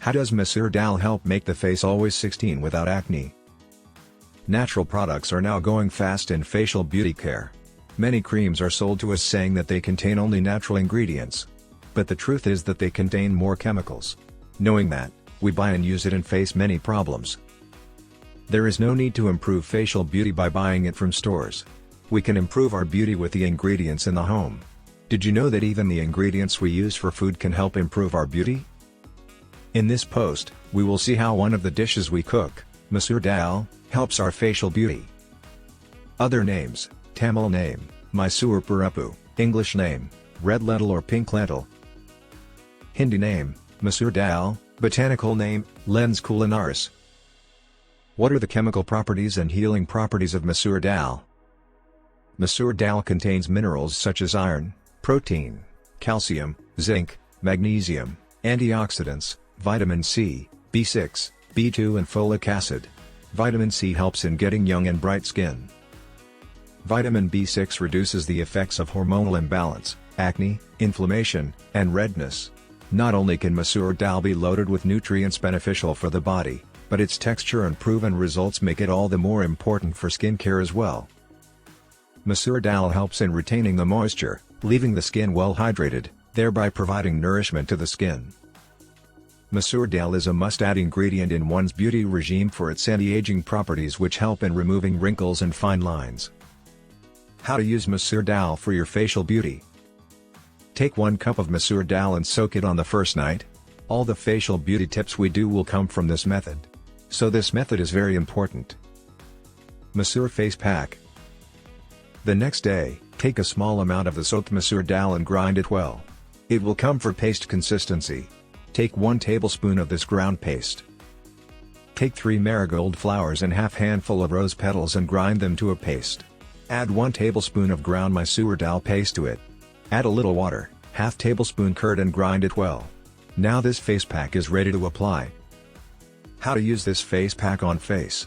How does Masseur Dal help make the face always 16 without acne? Natural products are now going fast in facial beauty care. Many creams are sold to us saying that they contain only natural ingredients. But the truth is that they contain more chemicals. Knowing that, we buy and use it and face many problems. There is no need to improve facial beauty by buying it from stores. We can improve our beauty with the ingredients in the home. Did you know that even the ingredients we use for food can help improve our beauty? In this post, we will see how one of the dishes we cook, Masseur Dal, helps our facial beauty. Other names: Tamil name, Mysore Puruppu, English name, red lentil or pink lentil. Hindi name, Masseur Dal, botanical name, Lens culinaris. What are the chemical properties and healing properties of Masseur Dal? Masseur Dal contains minerals such as iron, protein, calcium, zinc, magnesium, antioxidants, vitamin C, B6, B2 and folic acid. Vitamin C helps in getting young and bright skin. Vitamin B6 reduces the effects of hormonal imbalance, acne, inflammation, and redness. Not only can Masseur Dal be loaded with nutrients beneficial for the body, but its texture and proven results make it all the more important for skincare as well. Masseur Dal helps in retaining the moisture, leaving the skin well hydrated, thereby providing nourishment to the skin. Masseur Dal is a must-add ingredient in one's beauty regime for its anti-aging properties which help in removing wrinkles and fine lines. How to use Masseur Dal for your facial beauty. Take 1 cup of Masseur Dal and soak it on the first night. All the facial beauty tips we do will come from this method. So this method is very important. Masseur Face Pack. The next day, take a small amount of the soaked Masseur Dal and grind it well. It will come for paste consistency. Take 1 tablespoon of this ground paste. Take 3 marigold flowers and half handful of rose petals and grind them to a paste. Add 1 tablespoon of ground Masseur Dal paste to it. Add a little water, half tablespoon curd and grind it well. Now this face pack is ready to apply. How to use this face pack on face.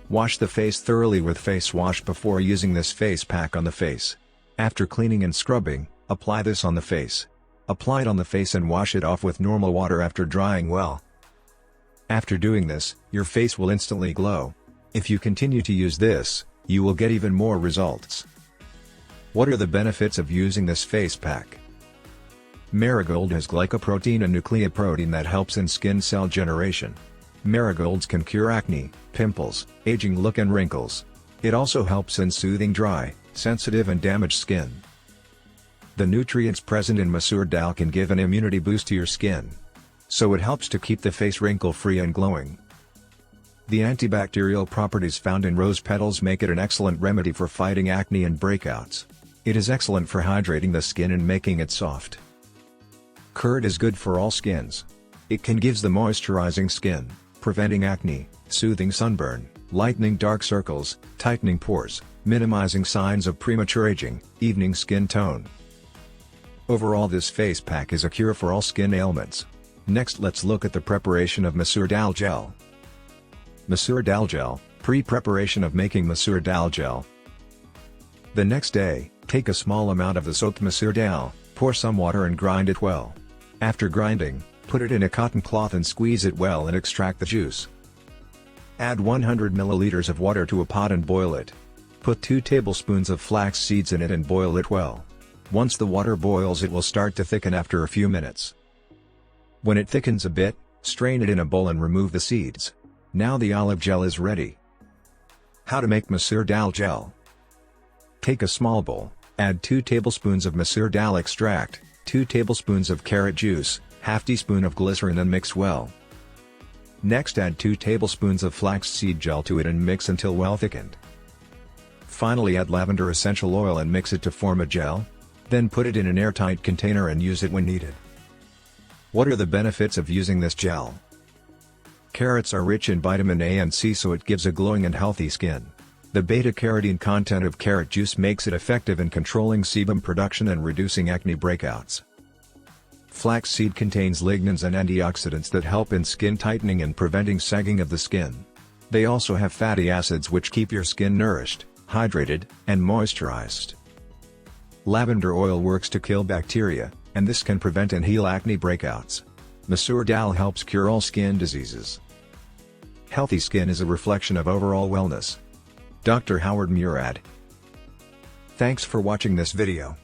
Wash the face thoroughly with face wash before using this face pack on the face. After cleaning and scrubbing, apply this on the face. Apply it on the face and wash it off with normal water after drying well. After doing this, your face will instantly glow. If you continue to use this, you will get even more results. What are the benefits of using this face pack? Marigold has glycoprotein and nucleoprotein that helps in skin cell generation. Marigolds can cure acne, pimples, aging look and wrinkles. It also helps in soothing dry, sensitive and damaged skin. The nutrients present in Masseur Dal can give an immunity boost to your skin. So it helps to keep the face wrinkle-free and glowing. The antibacterial properties found in rose petals make it an excellent remedy for fighting acne and breakouts. It is excellent for hydrating the skin and making it soft. Curd is good for all skins. It can give the moisturizing skin, preventing acne, soothing sunburn, lightening dark circles, tightening pores, minimizing signs of premature aging, evening skin tone. Overall, this face pack is a cure for all skin ailments. Next, let's look at the preparation of Masseur Dal Gel. Masseur Dal Gel, pre-preparation of making Masseur Dal Gel. The next day, take a small amount of the soaked Masseur Dal, pour some water and grind it well. After grinding, put it in a cotton cloth and squeeze it well and extract the juice. Add 100 milliliters of water to a pot and boil it. Put 2 tablespoons of flax seeds in it and boil it well. Once the water boils, it will start to thicken after a few minutes. When it thickens a bit, strain it in a bowl and remove the seeds. Now the olive gel is ready. How to make Masseur Dal Gel. Take a small bowl, add 2 tablespoons of Masseur Dal extract, 2 tablespoons of carrot juice, half teaspoon of glycerin and mix well. Next, add 2 tablespoons of flax seed gel to it and mix until well thickened. Finally, add lavender essential oil and mix it to form a gel. Then put it in an airtight container and use it when needed. What are the benefits of using this gel? Carrots are rich in vitamin A and C, so it gives a glowing and healthy skin. The beta-carotene content of carrot juice makes it effective in controlling sebum production and reducing acne breakouts. Flaxseed contains lignans and antioxidants that help in skin tightening and preventing sagging of the skin. They also have fatty acids which keep your skin nourished, hydrated, and moisturized. Lavender oil works to kill bacteria, and this can prevent and heal acne breakouts. Masseur Dal helps cure all skin diseases. Healthy skin is a reflection of overall wellness. Dr. Howard Murad. Thanks for watching this video.